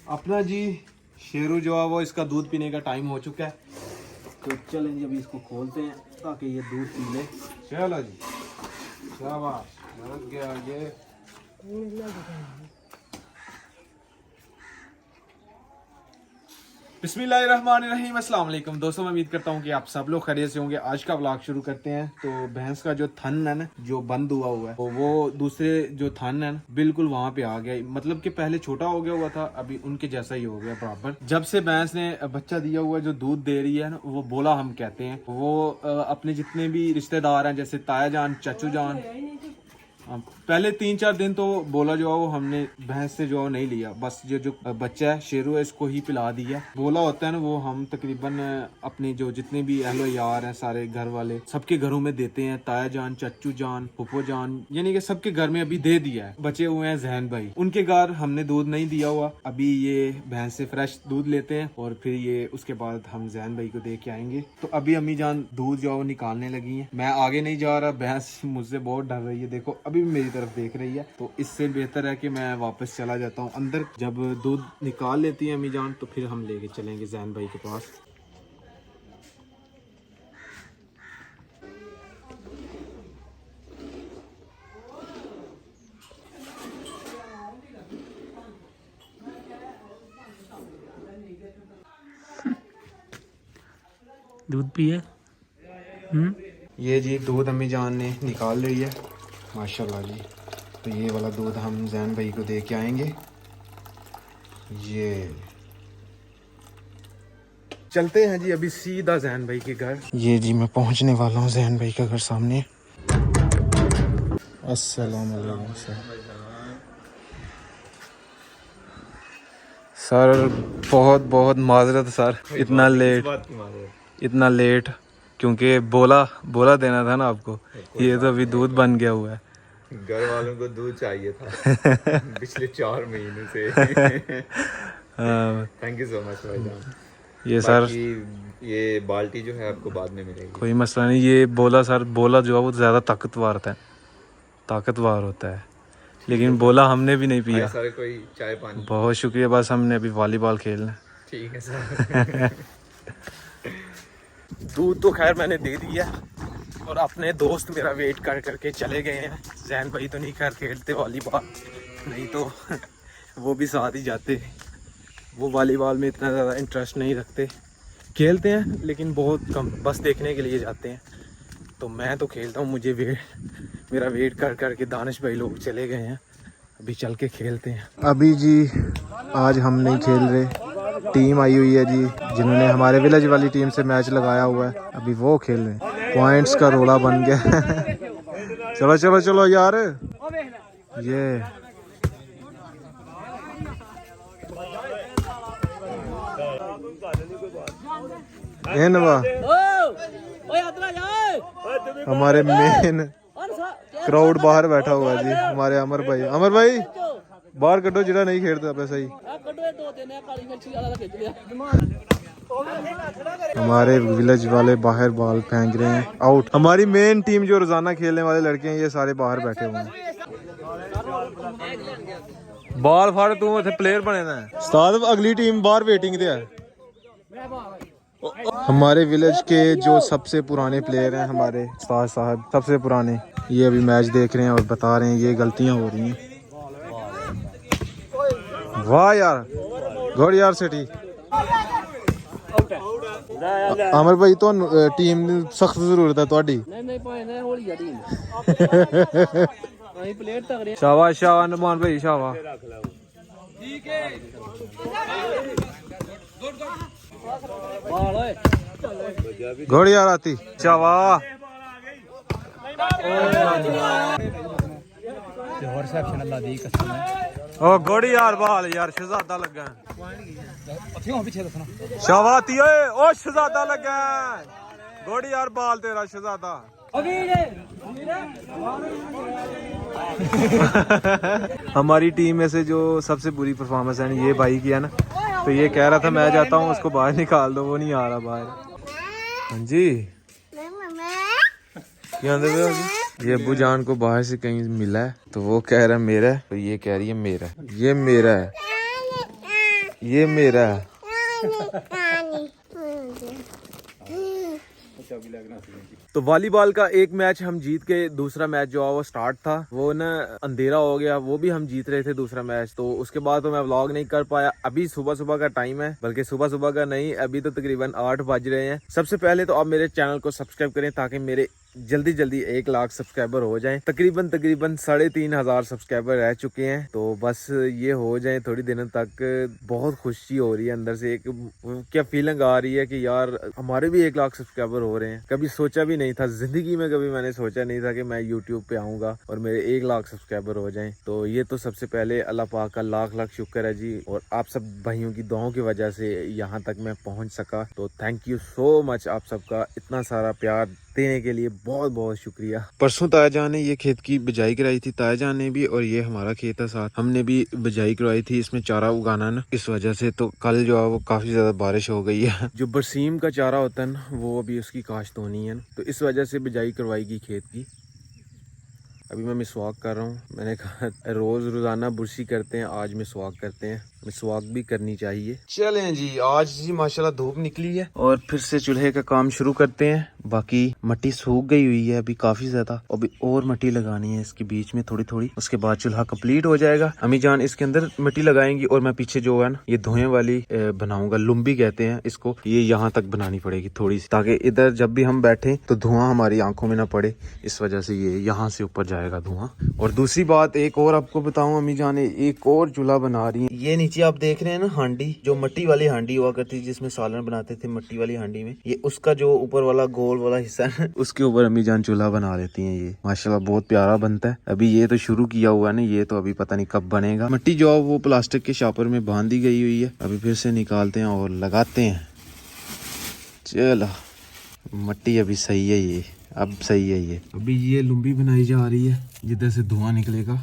अपना जी शेरू जो है वो इसका दूध पीने का टाइम हो चुका है, तो चलें जी अभी इसको खोलते हैं ताकि ये दूध पी ले। चलो जी, शाबाश, लग गया ये। बिस्मिल्लाहिर्रहमानिर्रहीम, अस्सलाम वालेकुम दोस्तों, मैं उम्मीद करता हूँ कि आप सब लोग खैरियत से होंगे। आज का व्लॉग शुरू करते हैं। तो भैंस का जो थन है ना, जो बंद हुआ है, तो वो दूसरे जो थन है ना, बिल्कुल वहाँ पे आ गया। मतलब कि पहले छोटा हो गया हुआ था, अभी उनके जैसा ही हो गया बराबर। जब से भैंस ने बच्चा दिया हुआ है, जो दूध दे रही है ना, वो बोला हम कहते हैं, वो अपने जितने भी रिश्तेदार हैं, जैसे ताया जान, चाचू जान, पहले 3-4 दिन तो बोला जो है वो हमने भैंस से जो है नहीं लिया। बस ये जो बच्चा है शेरू है, इसको ही पिला दिया। बोला होता है ना, वो हम तकरीबन अपने जो जितने भी अहलो यार हैं, सारे घर वाले, सबके घरों में देते हैं। ताया जान, चच्चू जान, फुफो जान, यानी कि सबके घर में अभी दे दिया है। बचे हुए हैं जहन भाई, उनके घर हमने दूध नहीं दिया हुआ। अभी ये भैंस से फ्रेश दूध लेते हैं और फिर ये उसके बाद हम जहन भाई को दे के आएंगे। तो अभी अम्मी जान दूध जो है वो निकालने लगी है। मैं आगे नहीं जा रहा, भैंस मुझसे बहुत डर रही है। देखो अभी भी मेरी तरफ देख रही है, तो इससे बेहतर है कि मैं वापस चला जाता हूँ अंदर। जब दूध निकाल लेती है अम्मी जान, तो फिर हम लेके चलेंगे जैन भाई के पास। दूध पिए। ये जी दूध अम्मी जान ने निकाल रही है माशाल्लाह जी। तो ये वाला दूध हम जैन भाई को दे के आएंगे। ये चलते हैं जी अभी सीधा जैन भाई के घर। ये जी मैं पहुंचने वाला हूँ जैन भाई का घर सामने। अस्सलाम वालेकुम सर। बहुत बहुत माजरत सर, इतना लेट क्योंकि बोला देना था ना आपको। ये तो अभी दूध बन गया हुआ है। घर वालों को दूध चाहिए था पिछले 4 महीने से। थैंक यू सो मच भाईजान। ये सर, ये बाल्टी जो है आपको बाद में मिलेगी, कोई मसला नहीं। ये बोला जो है वो ज़्यादा ताकतवर होता है, लेकिन बोला हमने भी नहीं पिया। सर कोई चाय पानी? बहुत शुक्रिया, बस हमने अभी वॉलीबॉल खेलना। ठीक है सर। दूध तो खैर मैंने दे दिया और अपने दोस्त मेरा वेट कर करके चले गए हैं। जैन भाई तो नहीं कर खेलते वॉलीबॉल, नहीं तो वो भी साथ ही जाते। वो वॉलीबॉल में इतना ज़्यादा इंटरेस्ट नहीं रखते, खेलते हैं लेकिन बहुत कम, बस देखने के लिए जाते हैं। तो मैं तो खेलता हूँ, मेरा वेट कर करके दानिश भाई लोग चले गए हैं। अभी चल के खेलते हैं। अभी जी आज हम नहीं खेल रहे, टीम आई हुई है जी, जिन्होंने हमारे विलेज वाली टीम से मैच लगाया हुआ है। अभी वो खेल रहे हैं, पॉइंट्स का रोला बन गया। चलो चलो चलो यार, ये हमारे मेन क्राउड बाहर बैठा हुआ है जी। हमारे अमर भाई बाहर कटो, जिरा नहीं खेलता पैसा ही। हमारे विलेज वाले बाहर बॉल फेंक रहे हैं, आउट। हमारी मेन टीम जो रोजाना खेलने वाले लड़के हैं, ये सारे बाहर बैठे हुए हैं। बॉल फाड़, तू इतने प्लेयर बने ना उस्ताद, अगली टीम बाहर वेटिंग पे है। हमारे विलेज के जो सबसे पुराने प्लेयर हैं, हमारे उस्ताद साहब सबसे पुराने, ये अभी मैच देख रहे हैं और बता रहे हैं ये गलतियां हो रही हैं। वाह यार, गुड यार सिटी। अमर भाई तो टीम सख्त जरूरत है ਤੁਹਾਡੀ। शाबाश शाबाश नमान भाई, शाबाश। गुड यार आती, शाबाश। ओ गुड यार, बाल यार शहजादा लगा। शाबाती ओए, ओ शहजादा लगा। गुड यार, बाल तेरा शहजादा। हमारी टीम में से जो सबसे बुरी परफॉर्मेंस है ये भाई की है ना, तो ये कह रहा था मैं जाता हूँ, उसको बाहर निकाल दो, वो नहीं आ रहा बाहर। हाँ जी, क्या ये अब्बू जान को बाहर से कहीं मिला है तो वो कह रहा है मेरा है, तो ये कह रही है मेरा है, ये मेरा है, ये मेरा है। तो वॉलीबॉल का एक मैच हम जीत के दूसरा मैच जो है वो स्टार्ट था, वो ना अंधेरा हो गया, वो भी हम जीत रहे थे दूसरा मैच, तो उसके बाद तो मैं व्लॉग नहीं कर पाया। अभी सुबह सुबह का टाइम है, बल्कि सुबह सुबह का नहीं, अभी तो तकरीबन 8 बज रहे हैं। सबसे पहले तो आप मेरे चैनल को सब्सक्राइब करें ताकि मेरे जल्दी जल्दी 1 लाख सब्सक्राइबर हो जाएं। तकरीबन 3,500 सब्सक्राइबर रह चुके हैं, तो बस ये हो जाए थोड़ी दिनों तक। बहुत खुशी हो रही है अंदर से, एक क्या फीलिंग आ रही है कि यार हमारे भी 1 लाख सब्सक्राइबर हो रहे हैं। कभी सोचा भी नहीं था जिंदगी में, कभी मैंने सोचा नहीं था कि मैं यूट्यूब पे आऊंगा और मेरे 1 लाख सब्सक्राइबर हो जाएं। तो ये तो सबसे पहले अल्लाह पाक का लाख लाख शुक्र है जी, और आप सब भाइयों की दुआओं की वजह से यहाँ तक मैं पहुँच सका। तो थैंक यू सो मच आप सबका, इतना सारा प्यार देने के लिए बहुत बहुत शुक्रिया। परसों ताया जान ने ये खेत की बिजाई कराई थी, ताया जान ने भी, और ये हमारा खेत है साथ, हमने भी बिजाई करवाई थी। इसमें चारा उगाना ना, इस वजह से तो कल जो है वो काफी ज्यादा बारिश हो गई है। जो बरसीम का चारा होता है ना, वो अभी उसकी काश्त होनी है, तो इस वजह से बिजाई करवाएगी खेत की। अभी मैं मिसवाक कर रहा हूँ, मैंने कहा रोजाना बुरशी करते हैं, आज मिसवाक करते हैं, मिसवाक भी करनी चाहिए। चलें जी, आज जी माशाल्लाह धूप निकली है और फिर से चूल्हे का काम शुरू करते हैं। बाकी मट्टी सूख गई हुई है अभी काफी ज्यादा, अभी और मट्टी लगानी है इसके बीच में थोड़ी थोड़ी, उसके बाद चूल्हा कंप्लीट हो जाएगा। अम्मी जान इसके अंदर मिट्टी लगाएंगी और मैं पीछे जो है ना ये धुएं वाली बनाऊंगा, लुम्बी कहते हैं इसको, ये यहाँ तक बनानी पड़ेगी थोड़ी सी, ताकि इधर जब भी हम बैठे तो धुआं हमारी आंखों में ना पड़े, इस वजह से ये यहाँ से ऊपर जाएगा धुआं। और दूसरी बात एक और आपको बताऊं, अम्मी जान एक और चूल्हा बना रही है। ये नीचे आप देख रहे हैं ना हांडी, जो मट्टी वाली हांडी हुआ करती थी जिसमें सालन बनाते थे मट्टी वाली हांडी में, ये उसका जो ऊपर वाला गोल वाला हिस्सा है उसके ऊपर अम्मी जान चूल्हा बना लेती हैं। ये माशाल्लाह बहुत प्यारा बनता है। अभी ये तो शुरू किया हुआ है ना, ये तो अभी पता नहीं कब बनेगा। मट्टी जो है वो प्लास्टिक के शापर में बांध दी गई हुई है, अभी फिर से निकालते हैं और लगाते हैं। चलो मट्टी अभी सही है, ये अब सही है। ये अभी ये लुम्बी बनाई जा रही है जिधर से धुआं निकलेगा।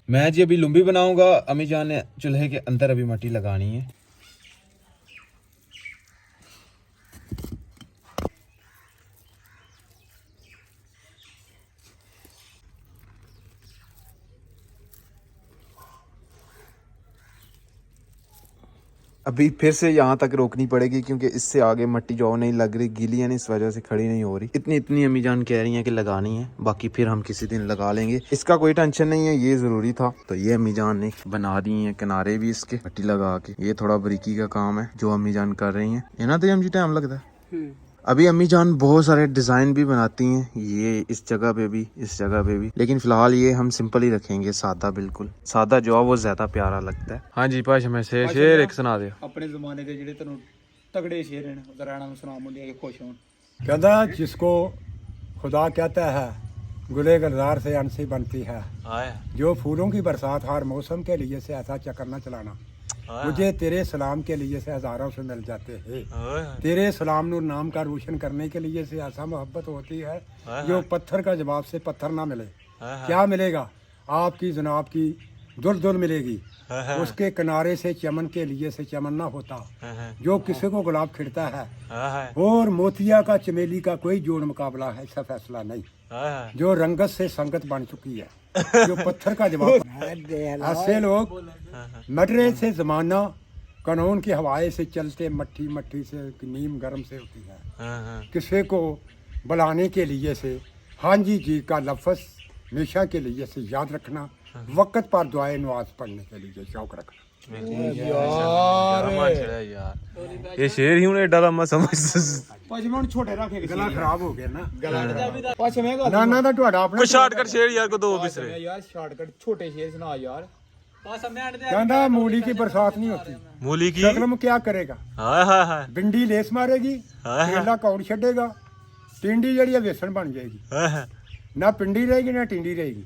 मैं जी अभी लुम्बी बनाऊंगा, अम्मी जान ने चूल्हे के अंदर अभी मट्टी लगानी है। अभी फिर से यहाँ तक रोकनी पड़ेगी क्योंकि इससे आगे मट्टी जो नहीं लग रही, गीली है ना, इस वजह से खड़ी नहीं हो रही। इतनी अम्मी जान कह रही हैं कि लगानी है, बाकी फिर हम किसी दिन लगा लेंगे, इसका कोई टेंशन नहीं है, ये जरूरी था। तो ये अम्मी जान ने बना दी है किनारे भी इसके मट्टी लगा के। ये थोड़ा बारीकी का काम है जो अम्मी जान कर रही है, ना तो अम्मी टाइम लगता है। अभी अम्मी जान बहुत सारे डिजाइन भी बनाती हैं, ये इस जगह पे भी, इस जगह पे भी, लेकिन फिलहाल ये हम सिंपल ही रखेंगे, सादा, बिल्कुल सादा जो है वो ज्यादा प्यारा लगता है। हाँ जी भाषा में शेर एक सुना दे अपने जमाने के ਜਿਹੜੇ ਤੈਨੂੰ तगड़े शेर हैं उधर राणा में सुना मुंडे के खुश हों। कहता जिसको खुदा कहता है गुले गुलजार से अनसी बनती है, जो फूलों की बरसात हर मौसम के लिए से ऐसा चक्कर न चलाना, मुझे तेरे सलाम के लिए से हजारों से मिल जाते हैं। तेरे सलाम नूर नाम का रोशन करने के लिए से ऐसा मोहब्बत होती है जो पत्थर का जवाब से पत्थर ना मिले। क्या मिलेगा? आपकी जनाब की दुल मिलेगी, उसके किनारे से चमन के लिए से चमन ना होता, जो किसी को गुलाब खिड़ता है, और मोतिया का चमेली का कोई जोड़ मुकाबला है, ऐसा फैसला नहीं, जो रंगत से संगत बन चुकी है, जो पत्थर का जवाब। ऐसे लोग मटरे से जमाना कानून की हवाए से चलते, मट्टी मट्टी से नीम गर्म से होती है, किसी को बुलाने के लिए से हाँ जी का लफ्ज हमेशा के लिए से याद रखना, वक्त पर दुआए नवाज पढ़ने के लिए शौक रखना। यार ये शेर ही उन्हें डाला मैं समझ पचमन छोटे रखे गला खराब हो गया ना, पचमे का नाना दा ਤੁਹਾਡਾ ਆਪਣਾ शॉर्टकट शेर यार को दो बिसरे यार शॉर्टकट छोटे शेर सुना यार। कहता मूली की बरसात नहीं होती, मूली की शक्ल में क्या करेगा, हाय भिंडी लेस मारेगी, केला कौड़ छेड़ेगा, टिंडी जड़ी बेसन बन जाएगी, ना पिंडी रहेगी ना टिंडी रहेगी।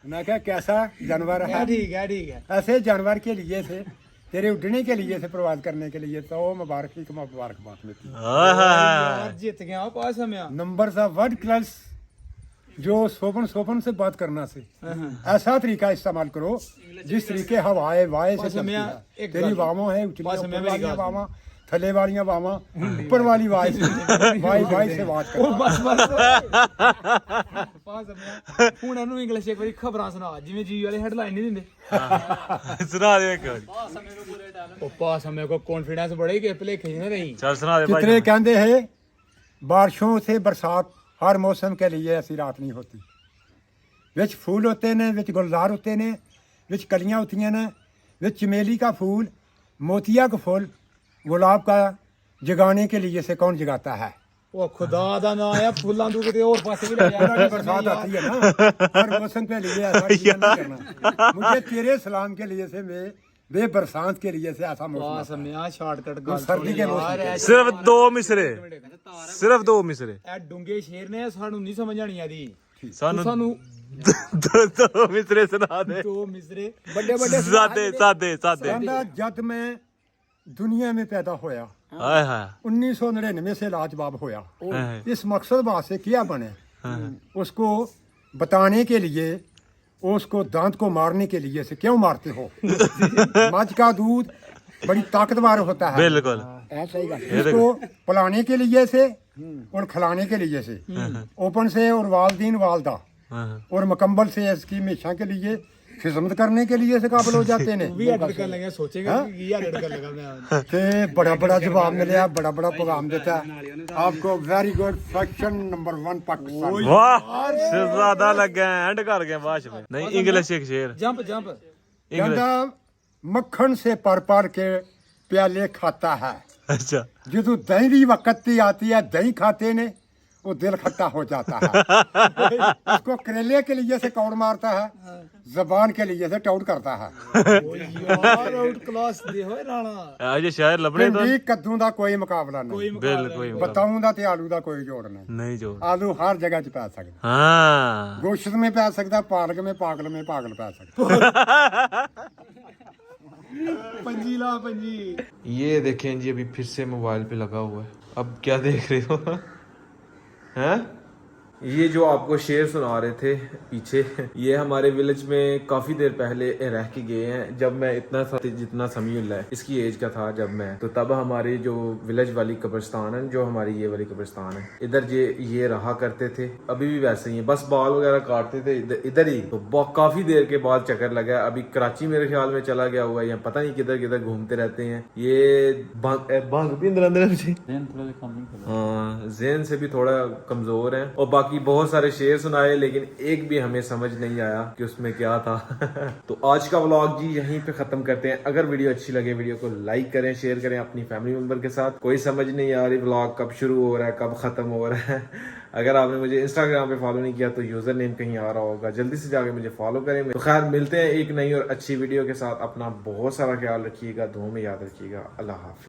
मैं क्या कैसा जानवर है, ठीक है ऐसे जानवर के लिए से तेरे उड़ने के लिए से प्रवास करने के लिए तो मुबारकबाद मिलती है। यार जीत गया पास में नंबर सा वर्ड क्लास जो सोपन से बात करना से ऐसा तरीका इस्तेमाल करो जिस तरीके हवाए वाए से चलती है। तेरी वामो है उठली वामा थले वालियां बावां ऊपर वाली वाई वाई से बात कर ਬਸ ਪਾ ਸਮਿਆ ਹੁਣ ਇਹਨੂੰ ਇੰਗਲਿਸ਼ ਇੱਕ ਵਾਰੀ ਖਬਰਾਂ ਸੁਣਾ ਜਿਵੇਂ ਜੀ ਵਾਲੇ ਹੈਡਲਾਈਨ ਨਹੀਂ ਦਿੰਦੇ ਸੁਣਾ ਦੇ ਇੱਕ ਵਾਰੀ ਉਹ ਪਾ ਸਮੇਂ ਕੋ ਕੌਨਫੀਡੈਂਸ ਬੜੇ ਕਿ ਭਲੇਖੇ ਨਹੀਂ ਰਹੀ ਚੱਲ ਸੁਣਾ ਦੇ कितने ਭਾਈ कहते हैं बारिशों से बरसात हर मौसम के लिए ऐसी रात नहीं होती विच फूल होते ने विच गुलजार होते ने विच कलियां होती ने विच चमेली का फूल मोतिया का फूल गुलाब का जगाने के लिए से कौन जगाता है ਉਹ ਖੁਦਾ ਦਾ ਨਾਮ ਆ ਫੁੱਲਾਂ ਤੋਂ ਕਿਤੇ ਹੋਰ ਪਾਸੇ ਵੀ ਲੈ अल्लाह की ਜਾ बरसात आती है ना हर मौसम के लिए ऐसा चीज़ नहीं करना मुझे तेरे सलाम के लिए से मैं बे बरसात के लिए से ऐसा ਪਾ मौसम ਸਮਿਆ ਸ਼ਾਰਟਕਟ ਗੱਲ सर्दी के मौसम ਯਾਰ, ਸਿਰਫ 2 ਮਿਸਰੇ ਸਿਰਫ 2 ਮਿਸਰੇ ਇਹ ਡੂੰਗੇ ਸ਼ੇਰ ਨੇ ਸਾਨੂੰ ਨਹੀਂ ਸਮਝ ਆਣੀ ਆਦੀ ਸਾਨੂੰ ਸਾਨੂੰ 2 ਮਿਸਰੇ ਸੁਣਾ ਦੇ ਦੋ ਮਿਸਰੇ ਵੱਡੇ ਵੱਡੇ ਸਾਦੇ ਸਾਦੇ ਸਾਦੇ कहता जब मैं दुनिया में पैदा होया ਹਾਏ ਹਾਏ 1999 से लाजवाब होया हाय। इस मकसद वास्ते क्या बने उसको बताने के लिए उसको दांत को मारने के लिए से क्यों मारते हो मझ का दूध बड़ी ताकतवर होता है ਬਿਲਕੁਲ ऐसा ही इसको पिलाने के लिए से और खिलाने के लिए से ओपन से और वालदीन वालदा ਹਾਂ और मुकम्मल से इसकी हमेशा के लिए खिदमत करने के लिए से काबिल हो जाते हैं ਵੀ ਐਡਿਟ ਕਰ ਲਗੇ ਸੋਚੇਗਾ कि ਕੀ ਐਡਿਟ कर लगा मैं ते बड़ा बड़ा जवाब मिले बड़ा बड़ा पैगाम देता है आपको very good faction number 1 Pakistan ਵਾਹ ਸ਼ਹਿਜ਼ਾਦਾ ਲੱਗਾ ਐਂਡ ਕਰ ਗਿਆ ਬਾਅਦ ਵਿੱਚ ਨਹੀਂ ਇੰਗਲਿਸ਼ ਇੱਕ ਸ਼ੇਰ जंप जंप कहता मक्खन से पर के प्याले खाता है ਅੱਛਾ जो दही भी वक्त पे आती है दही खाते ने वो दिल खट्टा हो जाता है उसको करेले के लिए से कौड़ मारता है जबान के लिए से टौड़ करता है यार आउट क्लास दे होए राणा ਇਹ ਜੇ ਸ਼ਾਇਰ ਲੱਭਣੇ ਤਾਂ भिंडी कद्दू का कोई मुकाबला नहीं ਬਿਲਕੁਲ बताऊं दा ते आलू का कोई जोड़ नहीं ਨਹੀਂ ਜੋ आलू हर जगह च पै सकदा ਹਾਂ गोश्त में पै सकदा पालक में पागल पै सकदा पंजी ला पंजी ये देखें जी अभी फिर से मोबाइल पे लगा हुआ है अब क्या देख रहे हो हैं ये जो आपको शेर सुना रहे थे पीछे ये हमारे विलेज में काफी देर पहले रह के गए हैं जब मैं इतना सा जितना समीउल्लाह है इसकी एज का था जब मैं तो तब हमारी जो विलेज वाली कब्रिस्तान है जो हमारी ये वाली कब्रिस्तान है इधर ये रहा करते थे अभी भी वैसे ही है बस बाल वगैरह काटते थे इधर ही तो काफी देर के बाद चक्कर लगा अभी कराची मेरे ख्याल में चला गया हुआ है या पता नहीं किधर किधर घूमते रहते हैं ये भांग भी अंदर हाँ ज़हन से भी थोड़ा कमजोर है और बाकी बहुत सारे शेर सुनाए लेकिन एक भी हमें समझ नहीं आया कि उसमें क्या था तो आज का व्लॉग जी यहीं पे खत्म करते हैं अगर वीडियो अच्छी लगे वीडियो को लाइक करें शेयर करें अपनी फैमिली मेंबर के साथ कोई समझ नहीं आ रही व्लॉग कब शुरू हो रहा है कब खत्म हो रहा है अगर आपने मुझे इंस्टाग्राम पे फॉलो नहीं किया तो यूजर नेम कहीं आ रहा होगा जल्दी से जाके मुझे फॉलो करें तो खैर मिलते हैं एक नई और अच्छी वीडियो के साथ अपना बहुत सारा ख्याल रखिएगा दुआ में याद रखिएगा अल्लाह हाफिज़।